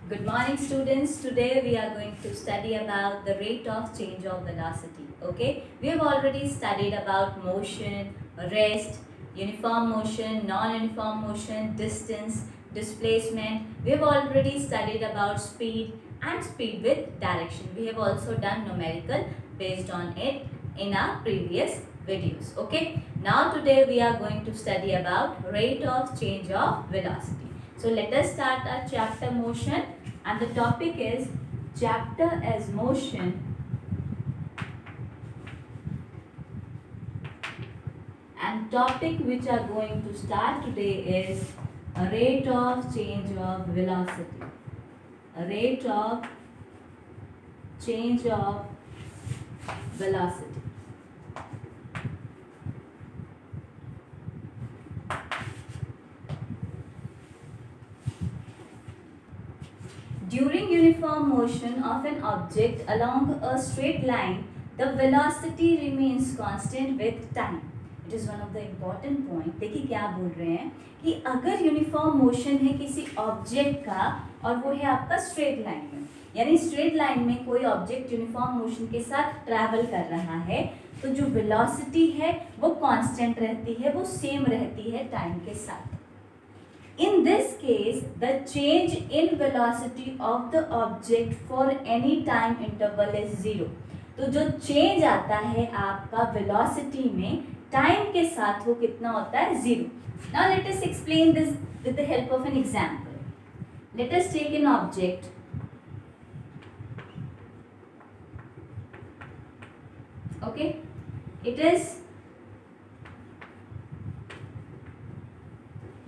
Good morning students. Today we are going to study about the rate of change of velocity. Okay, we have already studied about motion, rest, uniform motion, non-uniform motion, distance, displacement. We have already studied about speed and speed with direction. We have also done numerical based on it in our previous videos. Okay, now today we are going to study about rate of change of velocity. So let us start our chapter motion, and the topic is chapter as motion, and topic which are going to start today is a rate of change of velocity. A rate of change of velocity. During uniform motion of an object along a straight line, the velocity remains constant with time. It is one of the important point. देखिए क्या बोल रहे हैं कि अगर uniform motion है किसी object का और वो है आपका स्ट्रेट लाइन में, यानी स्ट्रेट लाइन में कोई ऑब्जेक्ट यूनिफॉर्म मोशन के साथ ट्रैवल कर रहा है, तो जो वेलोसिटी है वो कांस्टेंट रहती है, वो सेम रहती है टाइम के साथ. In this case, the change in velocity of the object for any time interval is 0. तो जो change आता है आपका velocity में time के साथ वो कितना होता है? 0. Now let us explain this with the help of an example. Let us take an object. Okay, it is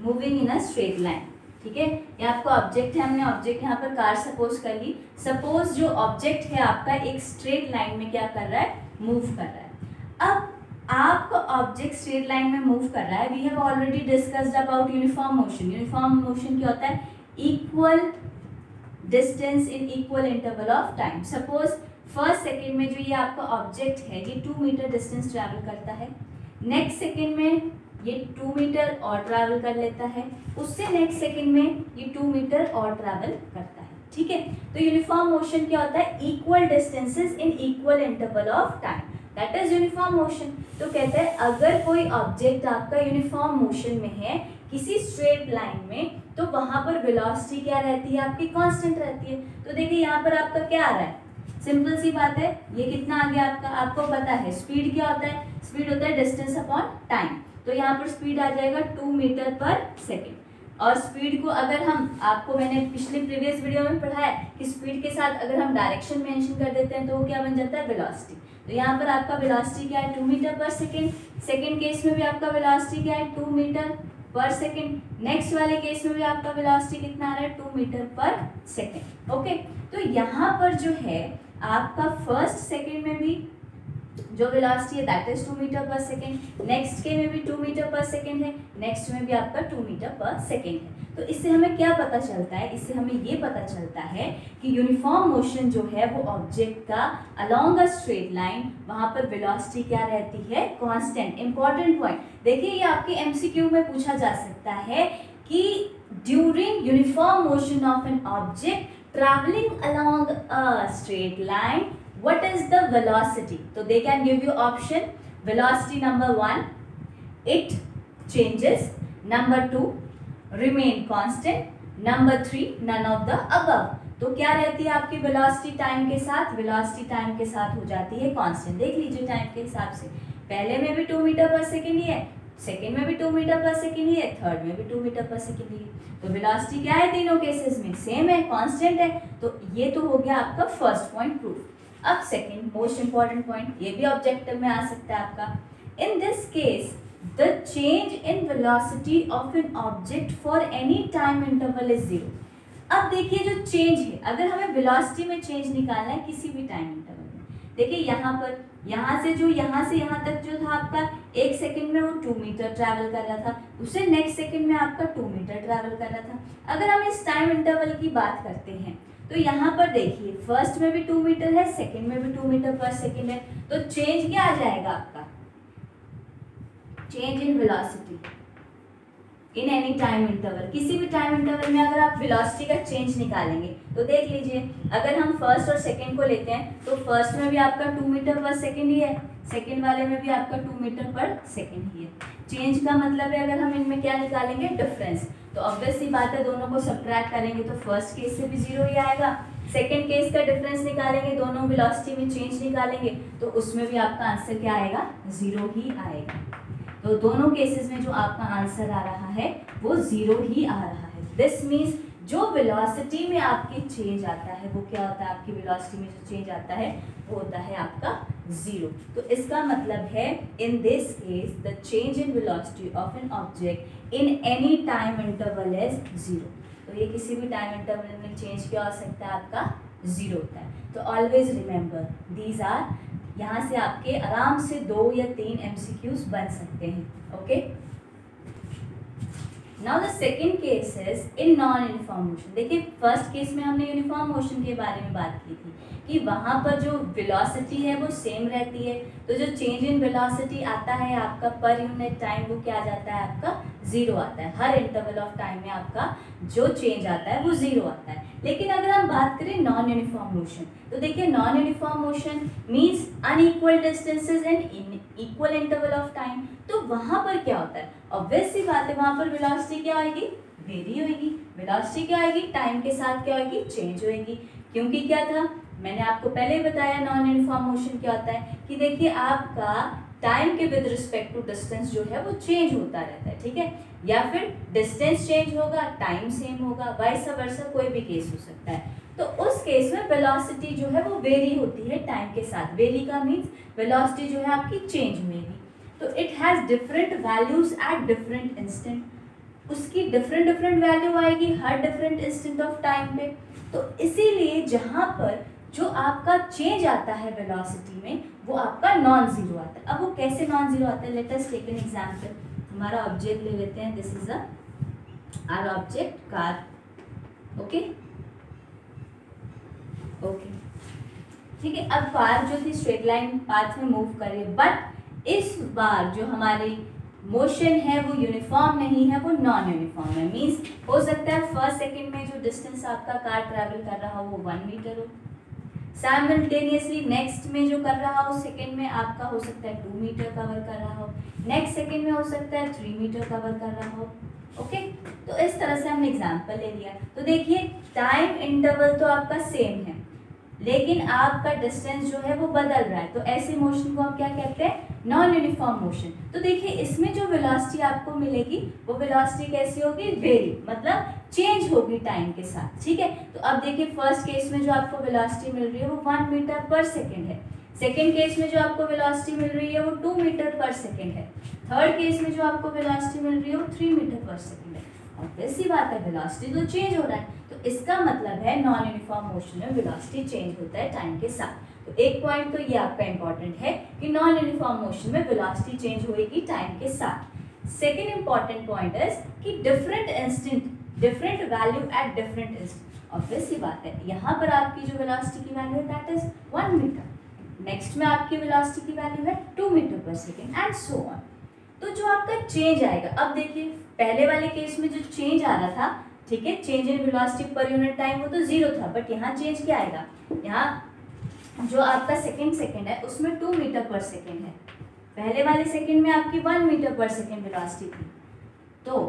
moving in a straight line. ठीक है, ये आपका ऑब्जेक्ट है, हमने ऑब्जेक्ट यहाँ पर कार सपोज कर ली. सपोज जो ऑब्जेक्ट है आपका एक स्ट्रेट लाइन में क्या कर रहा है? मूव कर रहा है. अब आपका ऑब्जेक्ट स्ट्रेट लाइन में मूव कर रहा है. We have already discussed about uniform motion. Uniform motion क्या होता है? Equal distance in equal interval of time. Suppose first second में जो ये आपका ऑब्जेक्ट है ये 2 मीटर डिस्टेंस ट्रैवल करता है. नेक्स्ट सेकेंड में ये 2 मीटर और ट्रैवल कर लेता है. उससे नेक्स्ट सेकंड में ये 2 मीटर और ट्रैवल करता है. ठीक है, तो यूनिफॉर्म मोशन क्या होता है? Equal distances in equal interval of time, that is uniform motion. तो कहते हैं अगर कोई ऑब्जेक्ट आपका यूनिफॉर्म मोशन में है किसी स्ट्रेट लाइन में, तो वहां पर वेलोसिटी क्या रहती है? आपकी कांस्टेंट रहती है. तो देखिए यहाँ पर आपका क्या आ रहा है? सिंपल सी बात है, ये कितना आ गया आपका? आपको पता है स्पीड क्या होता है? स्पीड होता है डिस्टेंस अपॉन टाइम. तो यहाँ पर स्पीड आ जाएगा 2 मीटर पर सेकेंड. और स्पीड को अगर हम, आपको मैंने पिछले प्रीवियस वीडियो में पढ़ाया कि स्पीड के साथ अगर हम डायरेक्शन मेंशन कर देते हैं तो वो क्या बन जाता है? वेलोसिटी. तो यहाँ पर आपका वेलोसिटी क्या है? 2 metre per second. Second case में भी आपका वेलोसिटी क्या है? 2 मीटर पर सेकेंड. नेक्स्ट वाले केस में भी आपका वेलोसिटी कितना आ रहा है? 2 मीटर पर सेकेंड. ओके, तो यहाँ पर जो है आपका फर्स्ट सेकेंड में भी जो वेलोसिटी है that is 2 metre per second. Next के में भी 2 मीटर पर सेकेंड है. नेक्स्ट में भी आपका 2 मीटर पर सेकेंड है. तो इससे हमें क्या पता चलता है? इससे हमें ये पता चलता है कि यूनिफॉर्म मोशन जो है वो ऑब्जेक्ट का अलोंग अ स्ट्रेट लाइन, वहां पर वेलोसिटी क्या रहती है? कांस्टेंट. इंपॉर्टेंट पॉइंट देखिए, ये आपके एमसीक्यू में पूछा जा सकता है कि during uniform motion of an object travelling along a straight line, what is the velocity? So they can give you option. Velocity number 1, it changes. Number 2, remain constant. Number 3, none of the above. तो क्या रहती है आपकी velocity time के साथ? Velocity time के साथ हो जाती है कांस्टेंट. देख लीजिए टाइम के हिसाब से, पहले में भी 2 मीटर पर सेकेंड ही है, सेकेंड में भी 2 मीटर पर सेकेंड ही है, थर्ड में भी 2 मीटर पर सेकेंड ही है. तो वेलोसिटी क्या है? तीनों केसेस में सेम है, कांस्टेंट है. तो ये तो हो गया आपका फर्स्ट पॉइंट प्रूफ. अब सेकेंड मोस्ट इंपॉर्टेंट पॉइंट, ये भी ऑब्जेक्टिव में आ सकता है आपका. In this case the change in velocity of an object for any time interval is 0. अब देखिए जो चेंज है, अगर हमें वेलोसिटी में चेंज निकालना है किसी भी टाइम इंटरवल में, देखिए यहाँ पर, यहाँ से यहाँ तक जो था आपका एक सेकंड में वो 2 मीटर ट्रैवल कर रहा था, उससे नेक्स्ट सेकंड में आपका 2 मीटर ट्रैवल कर रहा था. अगर हम इस टाइम इंटरवल की बात करते हैं तो यहाँ पर देखिए फर्स्ट में भी 2 मीटर है, सेकंड में भी 2 मीटर पर सेकंड है. तो चेंज क्या आ जाएगा आपका? Change in velocity. In any time interval, किसी भी टाइम इंटरवल में अगर आप वेलोसिटी का चेंज निकालेंगे तो देख लीजिए, अगर हम फर्स्ट और सेकंड को लेते हैं तो फर्स्ट में भी आपका 2 मीटर पर सेकंड ही है, सेकंड वाले में भी आपका 2 मीटर पर सेकंड ही है। चेंज का मतलब है अगर हम इनमें क्या निकालेंगे, डिफरेंस, तो ऑब्वियस सी बात है दोनों को सब्ट्रैक्ट करेंगे तो फर्स्ट केस से भी 0 ही आएगा। सेकंड केस का डिफरेंस निकालेंगे, दोनों वेलोसिटी में चेंज निकालेंगे तो उसमें भी आपका आंसर क्या आएगा, 0 ही आएगा। तो दोनों केसेस में जो आपका आंसर आ रहा है वो 0 ही आ रहा है। दिस मीन्स जो वेलोसिटी में आपकी चेंज आता है वो क्या होता है, आपकी वेलोसिटी में जो चेंज आता है वो होता है आपका 0। तो इसका मतलब है in this case the change in velocity of an object in any time interval is 0। तो ये किसी भी टाइम इंटरवल में चेंज क्या हो सकता है, आपका 0 होता है। तो ऑलवेज रिमेंबर दीज आर, यहाँ से आपके आराम से 2 या 3 MCQs बन सकते हैं। Okay, now the second case is in non uniform motion. देखिए फर्स्ट केस में हमने यूनिफॉर्म मोशन के बारे में बात की थी कि वहाँ पर जो वेलोसिटी है वो सेम रहती है, तो जो चेंज इन वेलोसिटी आता है आपका पर यूनिट टाइम वो क्या आ जाता है, आपका 0 आता है। हर इंटरवल ऑफ टाइम में आपका जो चेंज आता है वो 0 आता है। लेकिन अगर हम बात करें नॉन यूनिफॉर्म मोशन, तो देखिए non uniform motion means unequal distances and equal interval of time. तो वहाँ पर क्या होता है, ऑब्वियस सी बात है वहाँ पर वेलोसिटी क्या आएगी, वेरी होगी। वेलोसिटी क्या आएगी, टाइम के साथ क्या होगी, चेंज होगी। क्योंकि क्या था, मैंने आपको पहले ही बताया नॉन यूनिफॉर्म मोशन क्या होता है कि देखिए आपका टाइम के विद रिस्पेक्ट टू डिस्टेंस जो है वो चेंज होता रहता है, ठीक है, या फिर डिस्टेंस चेंज होगा, टाइम सेम होगा, वाइस वर्सा कोई भी केस हो सकता है। तो उस केस में वेलोसिटी जो है वो वेरी होती है टाइम के साथ। वेरी का मीन्स वेलोसिटी जो है आपकी चेंज होगी। तो it has different values eight different instant, उसकी डिफरेंट डिफरेंट वैल्यू आएगी हर डिफरेंट इंस्टेंट ऑफ टाइम पे। तो इसीलिए जहाँ पर जो आपका चेंज आता है वेलोसिटी में वो आपका नॉन जीरो आता है। अब वो कैसे नॉन जीरो आता है, let us take an example. हमारा ऑब्जेक्ट ले लेते हैं, this is our object car. Okay okay, ठीक है। अब कार जो थी स्ट्रेट लाइन पाथ में मूव कर रही है, बट इस बार जो हमारी मोशन है वो यूनिफॉर्म नहीं है, वो नॉन यूनिफॉर्म है। मीन्स हो सकता है फर्स्ट सेकंड में जो डिस्टेंस आपका कार ट्रैवल कर रहा हो वो 1 मीटर हो, साइमल्टेनियसली नेक्स्ट में जो कर रहा हो सेकंड में आपका हो सकता है 2 मीटर कवर कर रहा हो, नेक्स्ट सेकंड में हो सकता है 3 मीटर कवर कर रहा हो। ओके, तो इस तरह से हमने एग्जांपल ले लिया। तो देखिए टाइम इंटरवल तो आपका सेम है लेकिन आपका डिस्टेंस जो है वो बदल रहा है, तो ऐसे मोशन को हम क्या कहते हैं, नॉन यूनिफॉर्म मोशन। तो देखिए इसमें जो वेलोसिटी आपको मिलेगी वो वेलोसिटी कैसी होगी, वेरी, मतलब चेंज होगी टाइम के साथ, ठीक है। तो अब देखिए फर्स्ट केस में जो आपको वेलोसिटी मिल रही है वो 1 मीटर पर सेकेंड है, सेकेंड केस में जो आपको वेलोसिटी मिल रही है वो 2 मीटर पर सेकेंड है, थर्ड केस में जो आपको वेलोसिटी मिल रही है वो 3 मीटर पर सेकेंड है। ऑब्वियस सी बात है वेलोसिटी तो चेंज हो रहा है, तो इसका मतलब है नॉन यूनिफॉर्म मोशन में वेलोसिटी चेंज होता है टाइम के साथ। तो एक पॉइंट तो ये आपका इंपॉर्टेंट है कि नॉन यूनिफॉर्म मोशन में वेलोसिटी चेंज होगी टाइम के साथ। सेकेंड इंपॉर्टेंट पॉइंट इज कि different instant different value at different instant. Obvious सी बात है यहाँ पर आपकी जो वेलोसिटी की वैल्यू है दैट इज 1 मीटर, नेक्स्ट में आपकी वेलोसिटी की वैल्यू है 2 metre per second and so on. तो जो आपका चेंज आएगा, अब देखिए पहले वाले केस में जो चेंज आ रहा था, ठीक है, change in velocity per unit time वो तो 0 था, बट यहाँ चेंज क्या आएगा, यहाँ जो आपका सेकेंड है उसमें 2 मीटर पर सेकेंड है, पहले वाले सेकेंड में आपकी 1 मीटर पर सेकेंड वेलोसिटी थी, तो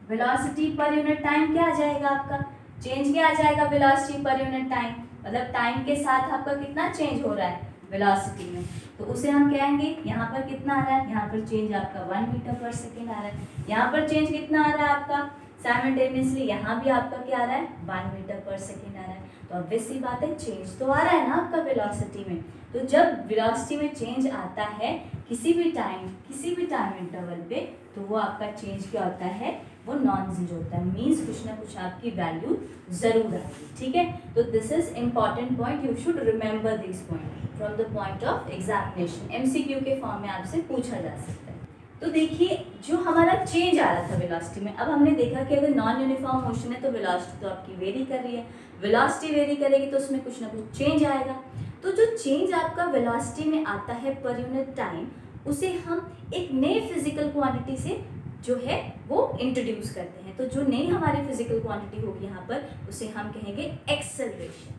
वेलोसिटी पर यूनिट टाइम क्या आ जाएगा, आपका चेंज क्या आ जाएगा, वेलोसिटी पर यूनिट टाइम, मतलब टाइम के साथ आपका कितना चेंज हो रहा है वेलोसिटी में, तो उसे हम कहेंगे यहाँ पर कितना आ रहा है, यहाँ पर चेंज आपका 1 मीटर पर सेकेंड आ रहा है, यहाँ पर चेंज कितना आ रहा है आपका साइमल्टेनियसली, यहाँ भी आपका क्या आ रहा है 1 मीटर पर सेकेंड आ रहा है। तो ऑब्वियस सी बात है चेंज तो आ रहा है ना आपका वेलोसिटी में। तो जब वेलोसिटी में चेंज आता है किसी भी टाइम इंटरवल पे, तो वो आपका चेंज क्या होता है, वो नॉन जीरो होता है, मीन्स कुछ ना कुछ आपकी वैल्यू जरूर आएगी, ठीक है। तो this is important point, you should remember this point from the point of examination, MCQ के फॉर्म में आपसे पूछा जा सकता है। तो देखिए जो हमारा चेंज आ रहा था वेलोसिटी में, अब हमने देखा कि अगर नॉन यूनिफॉर्म मोशन है तो वेलोसिटी तो आपकी वेरी कर रही है, वेलोसिटी वेरी करेगी तो उसमें कुछ ना कुछ चेंज आएगा। तो जो चेंज आपका वेलोसिटी में आता है पर यूनिट टाइम, उसे हम एक नए फिजिकल क्वांटिटी से जो है वो इंट्रोड्यूस करते हैं। तो जो नई हमारी फिजिकल क्वांटिटी होगी यहाँ पर, उसे हम कहेंगे acceleration.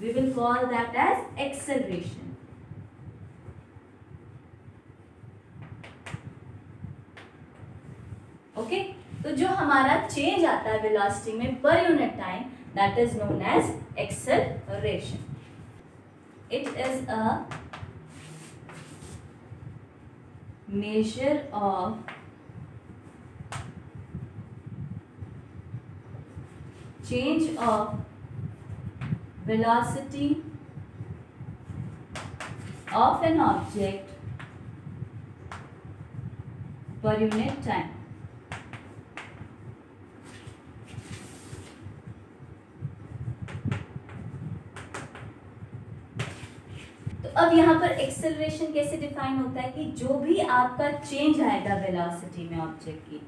We will call that as acceleration. Okay, तो जो हमारा चेंज आता है वेलोसिटी में per unit time, that is known as acceleration. It is a measure of change of velocity of an object per unit time. तो अब यहाँ पर एक्सेलरेशन कैसे डिफाइन होता है कि जो भी आपका चेंज आएगा वेलोसिटी में ऑब्जेक्ट की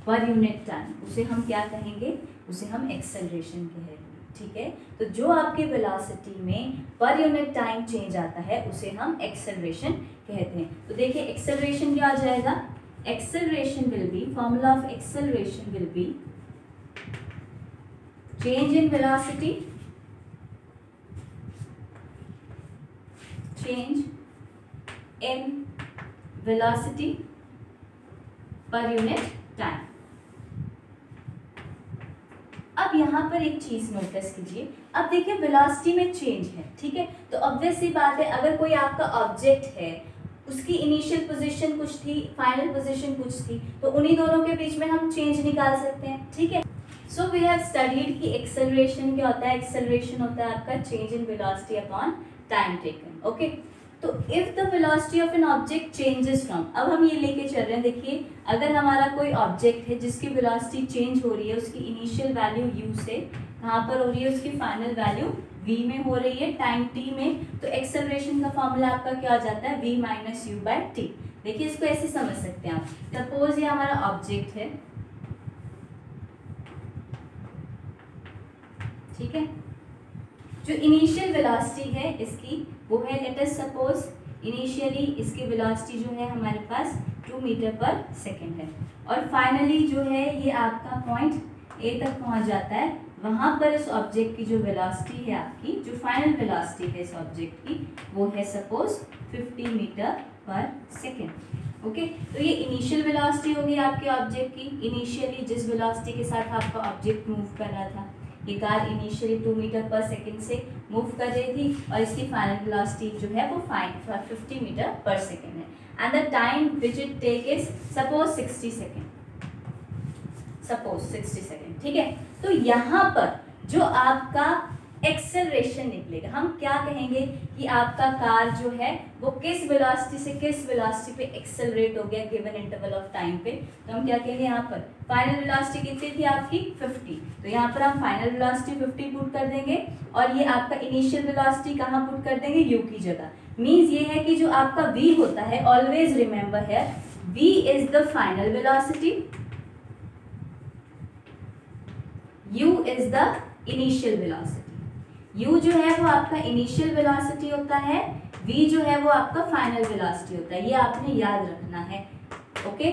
पर यूनिट टाइम, उसे हम क्या कहेंगे, उसे हम एक्सेलरेशन कहेंगे। ठीक है, तो जो आपके वेलोसिटी में पर यूनिट टाइम चेंज आता है उसे हम एक्सेलरेशन कहते हैं। तो देखिए एक्सेलरेशन क्या आ जाएगा, acceleration will be, formula of acceleration will be change in velocity, change in velocity per unit time। अब यहाँ पर एक चीज नोटिस कीजिए, अब देखिए वेलोसिटी में चेंज है, ठीक है, तो ऑब्वियस सी बात है अगर कोई आपका ऑब्जेक्ट है, उसकी इनिशियल पोजीशन कुछ थी, फाइनल पोजीशन कुछ थी, तो उन्हीं दोनों के बीच में हम चेंज निकाल सकते हैं। ठीक है, सो वी हैव स्टडीड कि एक्सेलरेशन क्या होता है। एक्सेलरेशन होता है आपका change in velocity upon time taken. Okay, तो if the velocity of an object changes from, अब हम ये लेके चल रहे हैं, देखिए अगर हमारा कोई ऑब्जेक्ट है जिसकी वेलोसिटी चेंज हो रही है, उसकी इनिशियल वैल्यू u से कहाँ पर हो रही है, उसकी फाइनल वैल्यू v में हो रही है टाइम t में, तो एक्सेलरेशन का फॉर्मूला आपका क्या आ जाता है, v minus you by T. देखिए इसको ऐसे समझ सकते हैं आप, सपोज ये हमारा ऑब्जेक्ट है, ठीक है, जो इनिशियल वेलोसिटी है इसकी वो है, लेट अस सपोज इनिशियली इसकी वेलोसिटी जो है हमारे पास 2 मीटर पर सेकेंड है, और फाइनली जो है ये आपका पॉइंट ए तक पहुंच जाता है। वहां पर इस ऑब्जेक्ट की जो वेलोसिटी है, आपकी जो फाइनल वेलोसिटी है इस ऑब्जेक्ट की, वो है suppose 50 metre per second. Okay, तो ये इनिशियल वेलोसिटी होगी आपके ऑब्जेक्ट की, इनिशियली जिस वेलोसिटी के साथ आपका ऑब्जेक्ट मूव कर रहा था। ये car initially 2 metre per second से मूव कर रही थी और इसकी फाइनल वेलोसिटी जो है वो 50 मीटर पर सेकेंड है, and the time which it take is suppose 60 second, suppose 60 second. ठीक है, तो यहाँ पर जो आपका एक्सेलरेशन निकलेगा, हम क्या कहेंगे कि आपका कार जो है वो किस वेलोसिटी से किस वेलोसिटी पे एक्सेलरेट हो गया गिवन इंटरवल ऑफ टाइम पे, तो हम क्या कहेंगे, यहाँ पर फाइनल वेलोसिटी कितनी थी आपकी 50, तो यहाँ पर हम फाइनल वेलोसिटी 50 पुट कर देंगे, और ये आपका इनिशियल वेलोसिटी कहाँ पुट कर देंगे, u की जगह। मीन्स ये है कि जो आपका v होता है, ऑलवेज रिमेंबर है v is the final velocity, u is the initial velocity. u जो है वो आपका इनिशियल वेलोसिटी होता है, v जो है वो आपका फाइनल वेलोसिटी होता है, ये आपने याद रखना है। ओके,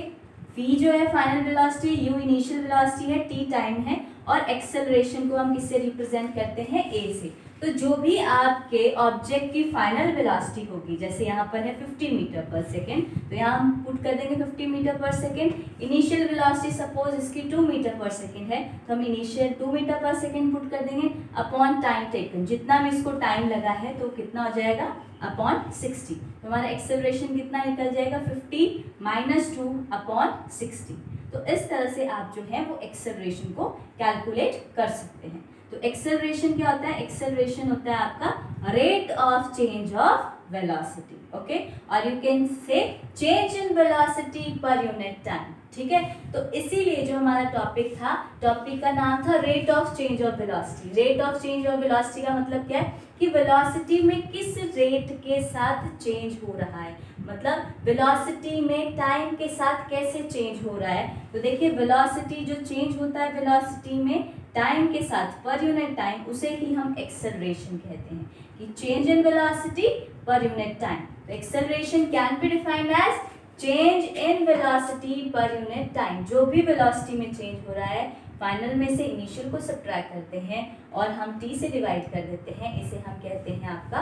v जो है final velocity, u initial velocity है, t टाइम है, और एक्सेलरेशन को हम किससे रिप्रेजेंट करते हैं, a से। तो जो भी आपके ऑब्जेक्ट की फाइनल वेलोसिटी होगी, जैसे यहाँ पर है 50 मीटर पर सेकेंड, तो यहाँ हम पुट कर देंगे 50 metre per second. Initial velocity suppose इसकी 2 मीटर पर सेकेंड है, तो हम initial 2 metre per second put कर देंगे अपॉन टाइम टेकन, जितना भी इसको टाइम लगा है तो कितना हो जाएगा अपॉन 60, तो हमारा एक्सेलरेशन कितना निकल जाएगा 50 माइनस 2 अपॉन 60। तो इस तरह से आप जो है वो एक्सेलरेशन को कैलकुलेट कर सकते हैं। तो एक्सेलरेशन क्या होता है, एक्सेलरेशन होता है आपका rate of change of velocity. Okay, और you can say change in velocity per unit time. ठीक है, तो इसीलिए जो हमारा टॉपिक था, टॉपिक का नाम था rate of change of velocity. Rate of change of velocity का मतलब क्या है कि वेलोसिटी में किस रेट के साथ चेंज हो रहा है, मतलब वेलोसिटी में टाइम के साथ कैसे चेंज हो रहा है। तो देखिए वेलोसिटी जो चेंज होता है वेलोसिटी में टाइम के साथ पर यूनिट टाइम, उसे ही हम एक्सेलरेशन कहते हैं कि change in velocity per unit time. तो acceleration can be defined as change in velocity per unit time, जो भी वेलोसिटी में चेंज हो रहा है फाइनल में से इनिशियल को सब्ट्रैक्ट करते हैं और हम t से डिवाइड कर देते हैं, इसे हम कहते हैं आपका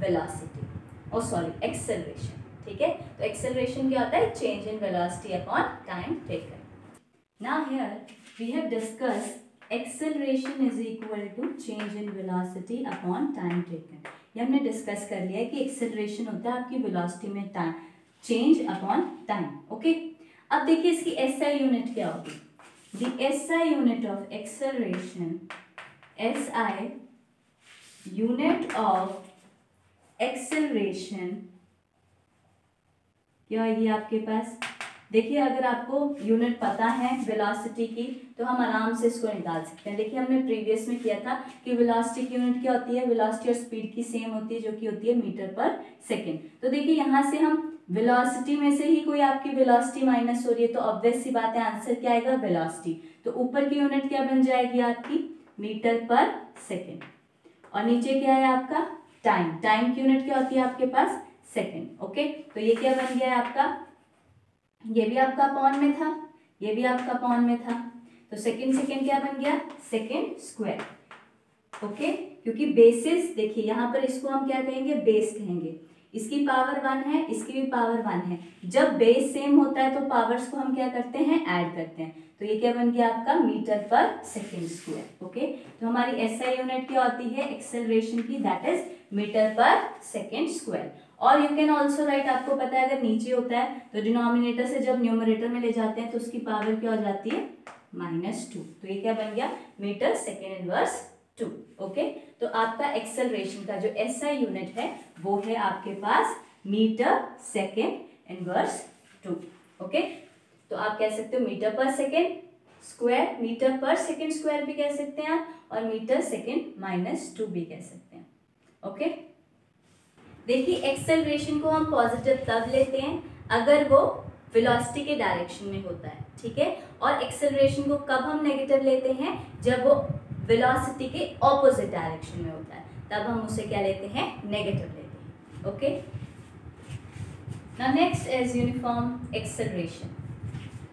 वेलोसिटी, ओ सॉरी एक्सेलरेशन। ठीक है, तो एक्सेलरेशन क्या होता है? Change in velocity upon time taken. Now here we have discussed acceleration is equal to change in velocity upon time taken. ये हमने डिस्कस कर लिया है कि एक्सेलरेशन होता है आपकी वेलोसिटी में time change upon time. Okay, अब देखिए इसकी SI यूनिट क्या होगी? The SI unit of acceleration, SI unit of acceleration क्या आएगी आपके पास? देखिए अगर आपको यूनिट पता है वेलोसिटी की तो हम आराम से इसको निकाल सकते हैं। देखिए हमने प्रीवियस में किया था कि वेलोसिटी की यूनिट क्या होती है? वेलोसिटी और स्पीड की सेम होती है, जो कि होती है मीटर पर सेकेंड। तो देखिए यहाँ से हम वेलोसिटी में से ही कोई आपकी वेलोसिटी माइनस हो रही है तो ऑब्वियस सी बात है आंसर क्या आएगा? वेलोसिटी। तो ऊपर की यूनिट क्या बन जाएगी आपकी? Metre per second. और नीचे क्या है आपका? टाइम। टाइम की यूनिट क्या होती है आपके पास? सेकेंड। ओके, तो ये क्या बन गया है आपका? ये भी आपका अपॉन में था, ये भी आपका अपॉन में था, तो सेकेंड सेकेंड क्या बन गया? Second square. ओके, क्योंकि बेसिस देखिए यहाँ पर इसको हम क्या कहेंगे? बेस कहेंगे। इसकी पावर 1 है, इसकी भी पावर 1 है। जब बेस सेम होता है तो पावर्स को हम क्या करते हैं? ऐड करते हैं। तो ये क्या बन गया आपका? Metre per second square. Okay, तो हमारी SI यूनिट क्या होती है एक्सेलरेशन की? That is metre per second square. और यू कैन ऑल्सो राइट, आपको पता है अगर नीचे होता है तो डिनोमिनेटर से जब न्यूमरेटर में ले जाते हैं तो उसकी पावर क्या हो जाती है? -2। तो ये क्या बन गया? Metre second inverse 2। ओके, तो आपका एक्सेलरेशन का जो SI यूनिट है वो है आपके पास मीटर सेकेंड इनवर्स 2। ओके, तो आप कह सकते हो metre per second square, metre per second square भी कह सकते हैं आप, और मीटर सेकेंड -2 भी कह सकते हैं। ओके, देखिए एक्सेलरेशन को हम पॉजिटिव तब लेते हैं अगर वो वेलोसिटी के डायरेक्शन में होता है। ठीक है, और एक्सेलरेशन को कब हम नेगेटिव लेते हैं? जब वो वेलोसिटी के ऑपोजिट डायरेक्शन में होता है, तब हम उसे क्या लेते हैं? नेगेटिव लेते हैं। Okay, now next is uniform acceleration.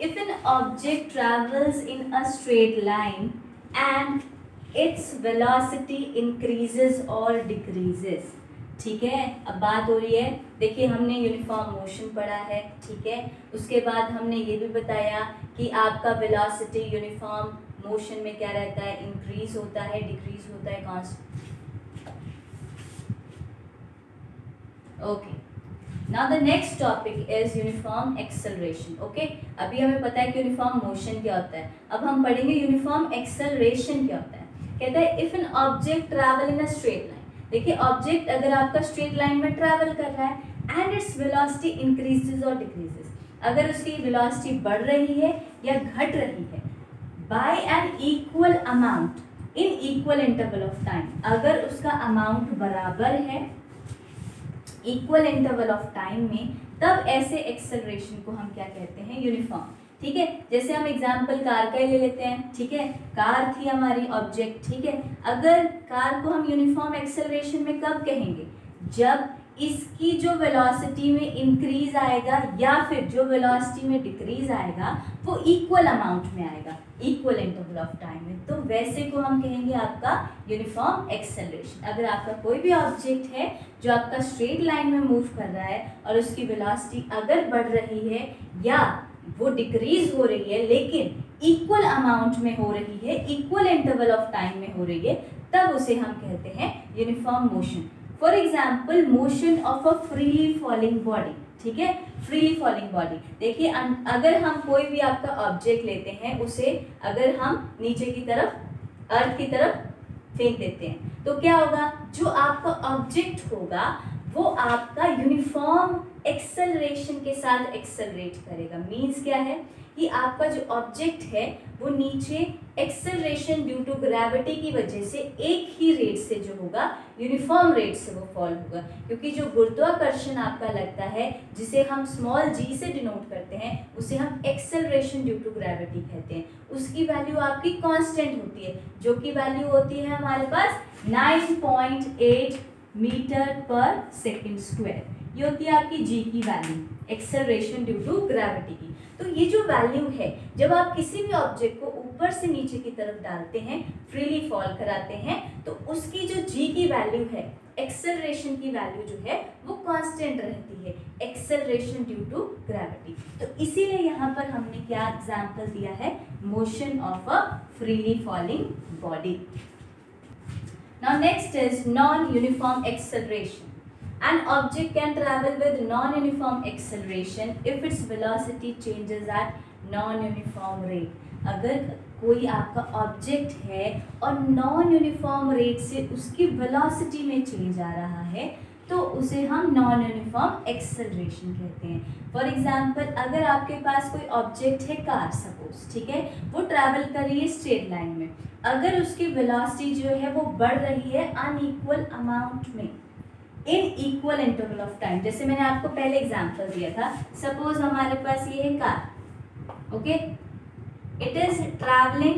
If an object travels in a straight line and its velocity increases और डिक्रीजेस। ठीक है, अब बात हो रही है, देखिए हमने यूनिफॉर्म मोशन पढ़ा है। ठीक है, उसके बाद हमने ये भी बताया कि आपका वेलोसिटी यूनिफॉर्म मोशन में क्या रहता है? इंक्रीज होता है, डिक्रीज होता है, constant. Okay, now the next topic is uniform acceleration. Okay, अभी हमें पता है कि यूनिफॉर्म मोशन क्या होता है, अब हम पढ़ेंगे यूनिफॉर्म एक्सेलरेशन क्या होता है। कहता है if an object travel in a straight line. देखिए ऑब्जेक्ट अगर आपका स्ट्रेट लाइन में ट्रैवल कर रहा है एंड इट्स वेलोसिटी इंक्रीजेस और डिक्रीजेस, अगर उसकी वेलोसिटी बढ़ रही है या घट रही है by an equal amount in equal interval of time, अगर उसका अमाउंट बराबर है इक्वल इंटरवल ऑफ टाइम में, तब ऐसे एक्सेलरेशन को हम क्या कहते हैं? यूनिफॉर्म। ठीक है, जैसे हम एग्जांपल कार का ही ले लेते हैं। ठीक है, कार थी हमारी ऑब्जेक्ट। ठीक है, अगर कार को हम यूनिफॉर्म एक्सेलरेशन में कब कहेंगे? जब इसकी जो वेलोसिटी में इंक्रीज आएगा या फिर जो वेलोसिटी में डिक्रीज आएगा वो इक्वल अमाउंट में आएगा, इक्वल इंटरवल ऑफ टाइम में, तो वैसे को हम कहेंगे आपका यूनिफॉर्म एक्सेलरेशन। अगर आपका कोई भी ऑब्जेक्ट है जो आपका स्ट्रेट लाइन में मूव कर रहा है और उसकी वेलोसिटी अगर बढ़ रही है या वो डिक्रीज हो रही है लेकिन इक्वल अमाउंट में हो रही है, इक्वल इंटरवल ऑफ टाइम में हो रही है, तब उसे हम कहते हैं uniform motion. For example motion of a freely falling body. ठीक है, फ्रीली फॉलिंग बॉडी, देखिए अगर हम कोई भी आपका ऑब्जेक्ट लेते हैं, उसे अगर हम नीचे की तरफ अर्थ की तरफ फेंक देते हैं तो क्या होगा? जो आपका ऑब्जेक्ट होगा वो आपका यूनिफॉर्म एक्सेलरेशन के साथ एक्सेलरेट करेगा। मीन्स क्या है कि आपका जो ऑब्जेक्ट है वो नीचे एक्सेलरेशन ड्यू टू ग्रेविटी की वजह से एक ही रेट से जो होगा, यूनिफॉर्म रेट से वो फॉल होगा, क्योंकि जो गुरुत्वाकर्षण आपका लगता है जिसे हम स्मॉल g से डिनोट करते हैं उसे हम एक्सेलरेशन ड्यू टू ग्रेविटी कहते हैं। उसकी वैल्यू आपकी कांस्टेंट होती है, जो कि वैल्यू होती है हमारे पास 9.8 मीटर पर सेकेंड स्क्वायर। ये होती है आपकी जी की value, acceleration due to gravity की। तो ये जो वैल्यू है, जब आप किसी भी ऑब्जेक्ट को ऊपर से नीचे की तरफ डालते हैं, फ्रीली फॉल कराते हैं, तो उसकी जो जी की वैल्यू है, एक्सेलरेशन की वैल्यू जो है वो कांस्टेंट रहती है, एक्सेलरेशन ड्यू टू ग्रेविटी। तो इसीलिए यहाँ पर हमने क्या एग्जांपल दिया है, motion of a freely falling body. Now next is non uniform acceleration. An object can travel with non-uniform acceleration if its velocity changes at non-uniform rate. अगर कोई आपका ऑब्जेक्ट है और नॉन यूनिफॉर्म रेट से उसकी velocity में change आ रहा है, तो उसे हम नॉन यूनिफॉर्म एक्सेलरेशन कहते हैं। फॉर एग्जांपल, अगर आपके पास कोई ऑब्जेक्ट है, कार सपोज, ठीक है, वो ट्रैवल कर रही है स्ट्रेट लाइन में, अगर उसकी वेलोसिटी जो है वो बढ़ रही है अनइक्वल अमाउंट में, इन इक्वल इंटरवल ऑफ टाइम, जैसे मैंने आपको पहले एग्जांपल दिया था, सपोज हमारे पास ये है car, okay, it is travelling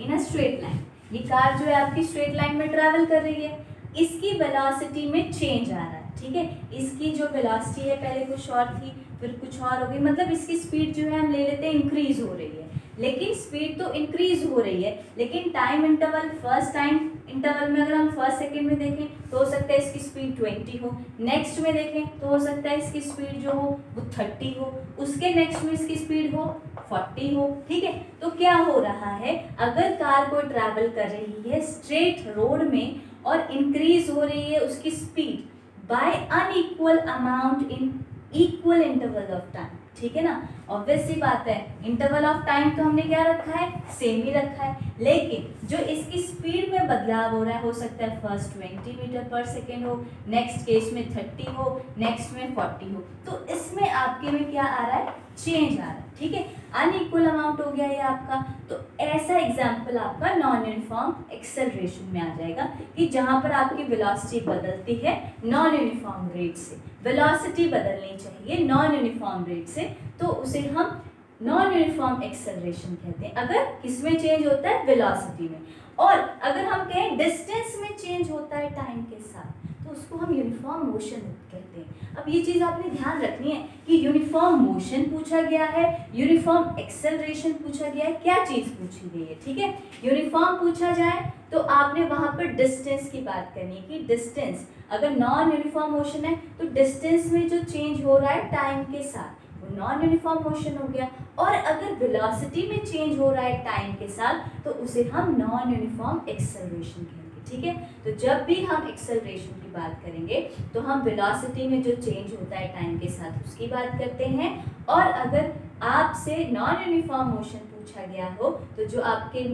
in a straight line. ये कार जो है आपकी स्ट्रेट लाइन में ट्रैवल कर रही है, इसकी वेलोसिटी में चेंज आ रहा है, ठीक है, इसकी जो वेलोसिटी है पहले कुछ और थी, फिर कुछ और हो गई, मतलब इसकी स्पीड जो है हम ले लेते हैं इंक्रीज हो रही है, लेकिन स्पीड तो इंक्रीज हो रही है, लेकिन time interval, first time interval में अगर हम फर्स्ट सेकंड में देखें तो हो सकता है इसकी स्पीड 20 हो, नेक्स्ट में देखें तो हो सकता है इसकी स्पीड जो हो वो 30 हो, उसके नेक्स्ट में इसकी स्पीड हो 40 हो, ठीक है। तो क्या हो रहा है, अगर कार को ट्रैवल कर रही है स्ट्रेट रोड में और इंक्रीज हो रही है उसकी speed bye unequal amount in equal interval of time, ठीक है ना, ऑब्वियस सी बात है, इंटरवल ऑफ टाइम तो हमने क्या रखा है, सेम ही रखा है, लेकिन जो इसकी स्पीड में बदलाव हो रहा है, हो सकता है फर्स्ट 20 मीटर पर सेकेंड हो, नेक्स्ट केस में 30 हो, नेक्स्ट में 40 हो, तो इसमें आपके में क्या आ रहा है, चेंज आ रहा है, ठीक है, अनइक्वल अमाउंट हो गया ये आपका। तो ऐसा एग्जाम्पल आपका नॉन यूनिफॉर्म एक्सेलरेशन में आ जाएगा कि जहां पर आपकी वेलोसिटी बदलती है नॉन यूनिफॉर्म रेट से, वेलोसिटी बदलनी चाहिए नॉन यूनिफॉर्म रेट से, तो उसे हम नॉन यूनिफॉर्म एक्सेलरेशन कहते हैं। अगर किसमें चेंज होता है, वेलोसिटी में, और अगर हम कहें डिस्टेंस में चेंज होता है टाइम के साथ, तो उसको हम यूनिफॉर्म मोशन कहते हैं। अब ये चीज़ आपने ध्यान रखनी है कि यूनिफॉर्म मोशन पूछा गया है, यूनिफॉर्म एक्सेलरेशन पूछा गया है, क्या चीज़ पूछी गई है, ठीक है। यूनिफॉर्म पूछा जाए तो आपने वहाँ पर डिस्टेंस की बात करनी है कि डिस्टेंस, अगर नॉन यूनिफॉर्म मोशन है तो डिस्टेंस में जो चेंज हो रहा है टाइम के साथ वो नॉन यूनिफॉर्म मोशन हो गया, और अगर वेलोसिटी में चेंज हो रहा है टाइम के साथ तो उसे हम नॉन यूनिफॉर्म एक्सेलरेशन कहेंगे, ठीक है। तो जब भी हम एक्सेलरेशन की बात करेंगे तो हम वेलोसिटी में जो चेंज होता है टाइम के साथ उसकी बात करते हैं, और अगर आपसे नॉन यूनिफॉर्म मोशन पूछा गया हो तो जो आपके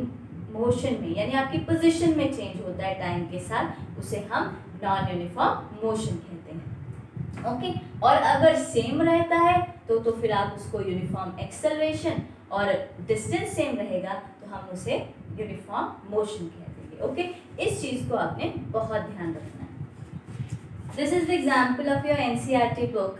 मोशन में यानी आपकी पोजीशन में चेंज होता है टाइम के साथ उसे हम नॉन यूनिफॉर्म मोशन कहते हैं, ओके। और अगर सेम रहता है तो फिर आप उसको यूनिफॉर्म एक्सेलरेशन, और डिस्टेंस सेम रहेगा तो हम उसे यूनिफॉर्म मोशन कहते हैं, ओके। इस चीज़ को आपने बहुत ध्यान रखना है। This is the example of your NCERT book.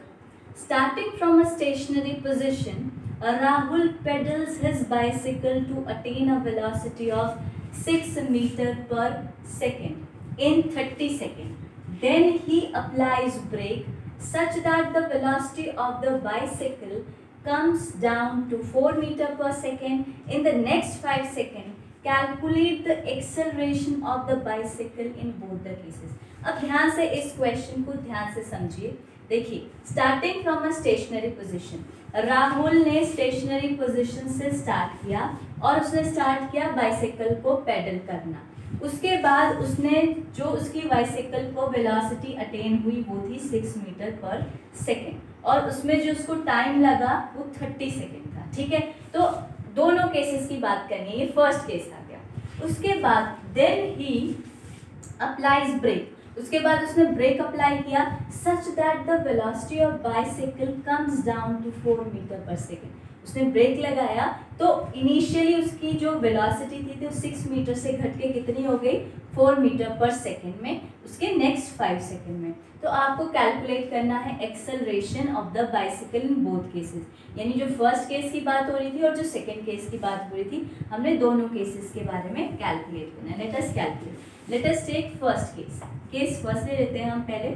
Starting from a stationary position, Rahul pedals his bicycle to attain a velocity of 6 meters per second in 30 seconds. Then he applies brake such that the velocity of the bicycle comes down to 4 meters per second in the next 5 seconds. Calculate the acceleration of the bicycle in both the cases. अब ध्यान से इस question को ध्यान से समझिए। देखिए, starting from a stationary position, Rahul ने स्टेशनरी पोजीशन से स्टार्ट किया और उसने स्टार्ट किया बाइसाइकिल को पेडल करना। उसके बाद उसने जो उसकी बाइसाइकिल को वेलोसिटी अटेन हुई वो थी 6 मीटर पर सेकेंड, और उसमें जो उसको टाइम लगा वो 30 सेकेंड था, ठीक है। तो दोनों केसेस की बात करनी है, ये फर्स्ट केस आ गया। उसके बाद देन ही अप्लाइज ब्रेक, उसके बाद उसने ब्रेक अप्लाई किया such that the velocity of bicycle comes down to 4 metre per second. उसने ब्रेक लगाया तो इनिशियली उसकी जो वेलोसिटी थी वो 6 मीटर से घट के कितनी हो गई, 4 मीटर पर सेकेंड में, उसके नेक्स्ट 5 सेकेंड में। तो आपको कैलकुलेट करना है acceleration of the bicycle in both cases, यानी जो फर्स्ट केस की बात हो रही थी और जो सेकेंड केस की बात हो रही थी, हमने दोनों केसेस के बारे में कैलकुलेट करना है। Let us calculate, let us take first case. Case first ले लेते हैं हम पहले।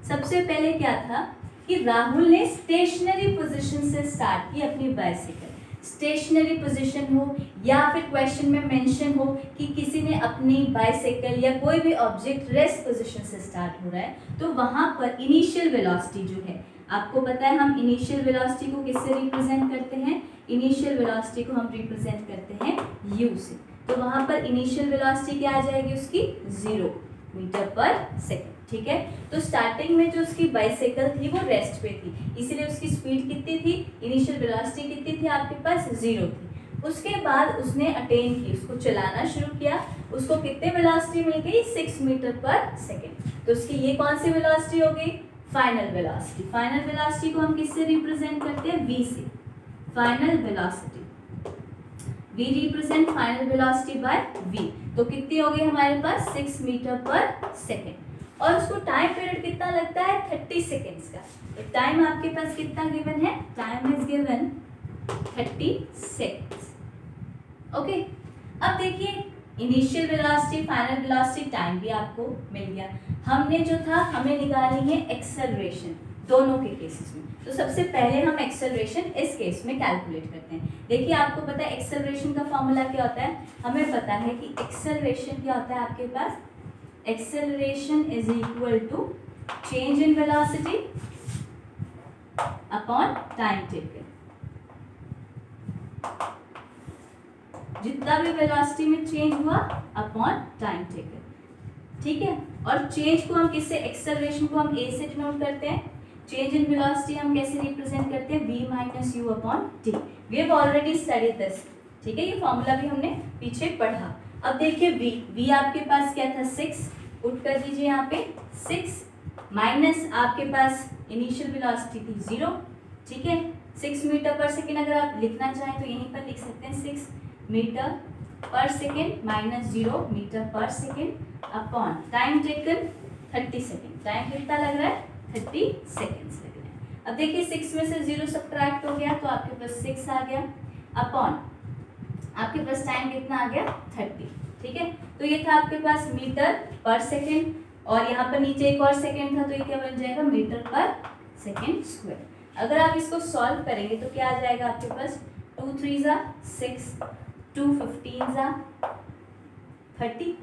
सबसे पहले क्या था कि राहुल ने स्टेशनरी पोजीशन से स्टार्ट की अपनी बाइसिकल। स्टेशनरी पोजीशन हो या फिर क्वेश्चन में मेंशन हो कि किसी ने अपनी बाइसिकल या कोई भी ऑब्जेक्ट रेस्ट पोजीशन से स्टार्ट हो रहा है, तो वहां पर इनिशियल वेलोसिटी जो है, आपको पता है हम इनिशियल वेलोसिटी को किससे रिप्रेजेंट करते हैं, इनिशियल वेलोसिटी को हम रिप्रेजेंट करते हैं u से। तो वहां पर इनिशियल वेलोसिटी क्या आ जाएगी उसकी 0 मीटर पर सेकेंड। ठीक है, तो स्टार्टिंग में जो उसकी बाइसाइकिल थी वो रेस्ट पे थी, इसीलिए उसकी स्पीड कितनी थी, इनिशियल वेलोसिटी कितनी थी आपके पास 0 थी। उसके बाद उसने अटेन की, उसको चलाना शुरू किया, उसको कितने वेलोसिटी मिल गई 6 मीटर पर सेकेंड। तो उसकी ये कौन सी वेलोसिटी हो गई, फाइनल वेलोसिटी। फाइनल वेलोसिटी को हम किससे रिप्रेजेंट करते हैं, v से। Final velocity v represent final velocity bye v, तो कितनी हो गई हमारे पास 6 मीटर पर सेकेंड। और उसको टाइम पीरियड कितना लगता है 30 सेकेंड्स का। तो टाइम आपके पास कितना गिवन है, time is given 30 seconds. Okay, अब देखिए initial velocity, final velocity, time भी आपको मिल गया। हमने जो था हमें निकालनी है एक्सेलरेशन दोनों के केसेस में। तो सबसे पहले हम एक्सेलरेशन इस केस में कैलकुलेट करते हैं। देखिए आपको पता है एक्सेलरेशन का फॉर्मूला क्या होता है, हमें पता है कि एक्सेलरेशन क्या होता है आपके पास, acceleration is equal to change in velocity upon time taken. जितना भी वेलोसिटी में चेंज हुआ अपॉन टाइम टेकन। ठीक है, और चेंज को हम किससे, एक्सेलरेशन को हम a से डिनोट करते हैं, चेंज इन वेलोसिटी हम कैसे रिप्रेजेंट करते हैं, v minus u upon t. We have already studied this. ठीक है, ये फॉर्मूला भी हमने पीछे पढ़ा। अब देखिए v आपके पास क्या था 6, पुट कर दीजिए यहाँ पे 6 माइनस आपके पास इनिशियल वेलोसिटी थी 0। ठीक है, 6 मीटर पर सेकेंड अगर आप लिखना चाहें तो यहीं पर लिख सकते हैं 6 metre per second minus 0 metre per second upon time taken 30 second. Time कितना लग रहा है 30 सेकेंड्स लग रहे हैं। अब देखिए 6 में से 0 सब्ट्रैक्ट हो गया तो आपके पास 6 आ गया अपॉन आपके पास टाइम कितना आ गया 30। ठीक है, तो ये था आपके पास मीटर पर सेकेंड और यहाँ पर नीचे एक और सेकेंड था, तो ये क्या बन जाएगा मीटर पर सेकेंड स्क्वायर। अगर आप इसको सॉल्व करेंगे तो क्या आ जाएगा आपके पास 2 3 ज़ा 6, 2 15 ज़ा 30,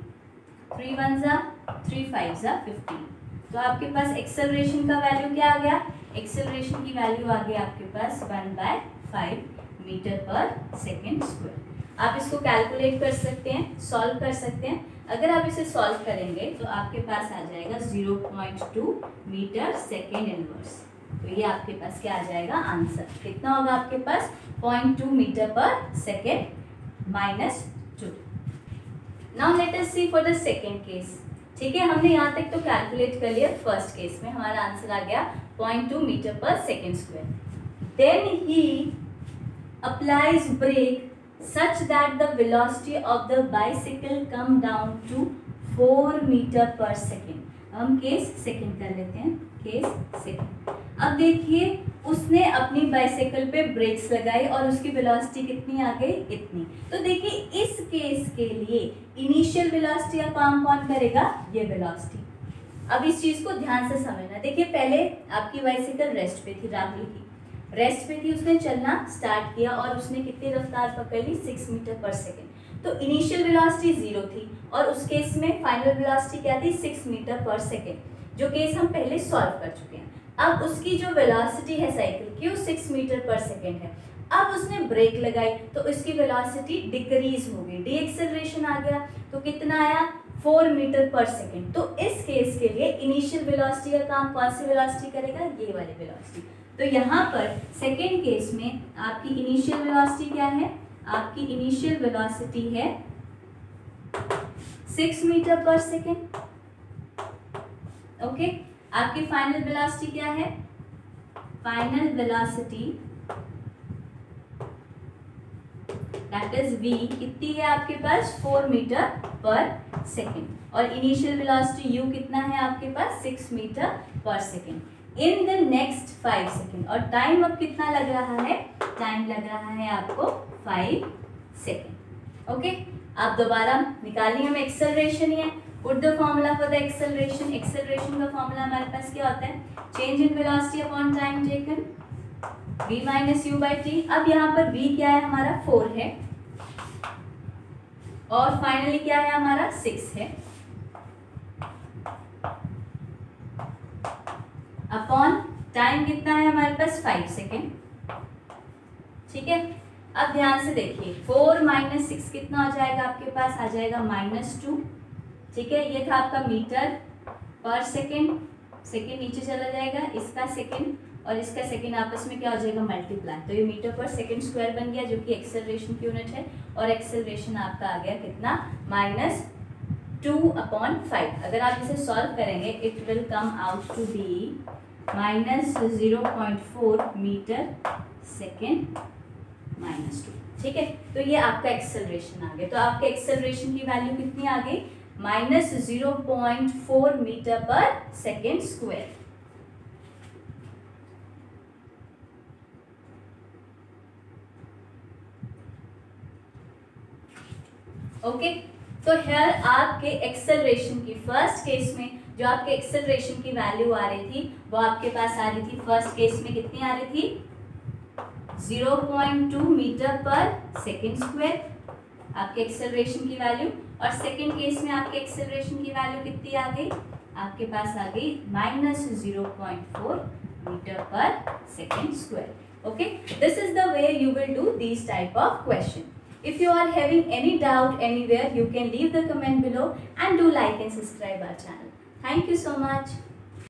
3 1 ज़ा 3 5 ज़ा 15। तो आपके पास एक्सेलरेशन का वैल्यू क्या आ गया, एक्सेलरेशन की वैल्यू आ गई आपके पास 1/5 मीटर पर सेकेंड स्क्वायर। आप इसको कैलकुलेट कर सकते हैं, सॉल्व कर सकते हैं। अगर आप इसे सॉल्व करेंगे तो आपके पास आ जाएगा 0.2 मीटर सेकेंड इनवर्स। तो ये आपके पास क्या आ जाएगा आंसर, कितना होगा आपके पास 0.2 metre per second minus 2। Now let us see for the second case. ठीक है, हमने यहाँ तक तो कैलकुलेट कर लिया। फर्स्ट केस में हमारा आंसर आ गया 0.2 metre per second square. Then he applies brake such that the velocity of the bicycle come down to 4 meter per second। हम केस सेकंड कर लेते हैं, केस सेकंड। अब देखिए उसने अपनी बाइसाइकिल पे ब्रेक्स लगाई और उसकी वेलोसिटी कितनी आ गई, इतनी। तो देखिए इस केस के लिए इनिशियल वेलोसिटी का काम कौन करेगा, ये वेलोसिटी। अब इस चीज को ध्यान से समझना। देखिए पहले आपकी बाइसाइकिल रेस्ट पे थी, राहुल की रेस्ट पे थी, उसने चलना स्टार्ट किया और उसने कितनी रफ्तार पकड़ ली 6 मीटर पर सेकेंड। तो इनिशियल वेलोसिटी 0 थी और उस केस में फाइनल वेलोसिटी क्या थी 6 मीटर पर सेकेंड, जो केस हम पहले सॉल्व कर चुके हैं। अब उसकी जो वेलोसिटी है साइकिल की वो 6 मीटर पर सेकेंड है। अब उसने ब्रेक लगाई तो इसकी वेलोसिटी डिक्रीज हो गई, डीएक्सेलरेशन आ गया। तो कितना आया 4 मीटर पर सेकेंड। तो इस केस के लिए इनिशियल वेलोसिटी का काम कौन सी वेलोसिटी करेगा, ये वाली वेलोसिटी। तो यहाँ पर सेकेंड केस में आपकी इनिशियल वेलोसिटी क्या है, आपकी इनिशियल वेलोसिटी है 6 मीटर पर सेकेंड। ओके, आपकी फाइनल वेलोसिटी क्या है, final velocity that is v कितनी है आपके पास 4 मीटर पर सेकेंड और इनिशियल वेलोसिटी u कितना है आपके पास 6 metre per second in the next 5 second. और टाइम अब कितना लग रहा है, टाइम लग रहा है आपको 5 सेकेंड। ओके, आप दोबारा निकालिए, हमें एक्सेलरेशन ही है, put the formula for the acceleration. Acceleration का फॉर्मूला हमारे पास क्या होता है, change in velocity upon time taken, v minus you by T. अब यहाँ पर v क्या है हमारा 4 है और फाइनली क्या है हमारा 6 है, अपॉन टाइम कितना है हमारे पास 5 सेकेंड। ठीक है, अब ध्यान से देखिए 4 माइनस 6 कितना हो जाएगा आपके पास, आ जाएगा -2। ठीक है, ये था आपका मीटर पर सेकेंड, सेकेंड नीचे चला जाएगा, इसका सेकेंड और इसका सेकेंड आपस में क्या हो जाएगा, मल्टीप्लाई। तो ये मीटर पर सेकेंड स्क्वायर बन गया जो कि एक्सेलरेशन की यूनिट है, और एक्सेलरेशन आपका आ गया कितना, -2/5। अगर आप इसे सॉल्व करेंगे it will come out to be -0.4 metre second -2। ठीक है, तो ये आपका एक्सेलरेशन आ गया। तो आपके एक्सेलरेशन की वैल्यू कितनी आ गई, -0.4 metre per second square. Okay, तो हेयर आपके एक्सेलरेशन की फर्स्ट केस में जो आपके एक्सेलरेशन की वैल्यू आ रही थी वो आपके पास आ रही थी, फर्स्ट केस में कितनी आ रही थी, 0.2 मीटर पर सेकेंड स्क्वायर आपके एक्सेलरेशन की वैल्यू, और सेकेंड केस में आपके एक्सेलरेशन की वैल्यू कितनी आ गई, आपके पास आ गई -0.4 metre per second square. Okay, this is the way you will do these type of question. If you are having any doubt anywhere, you can leave the comment below and do like and subscribe our channel. Thank you so much.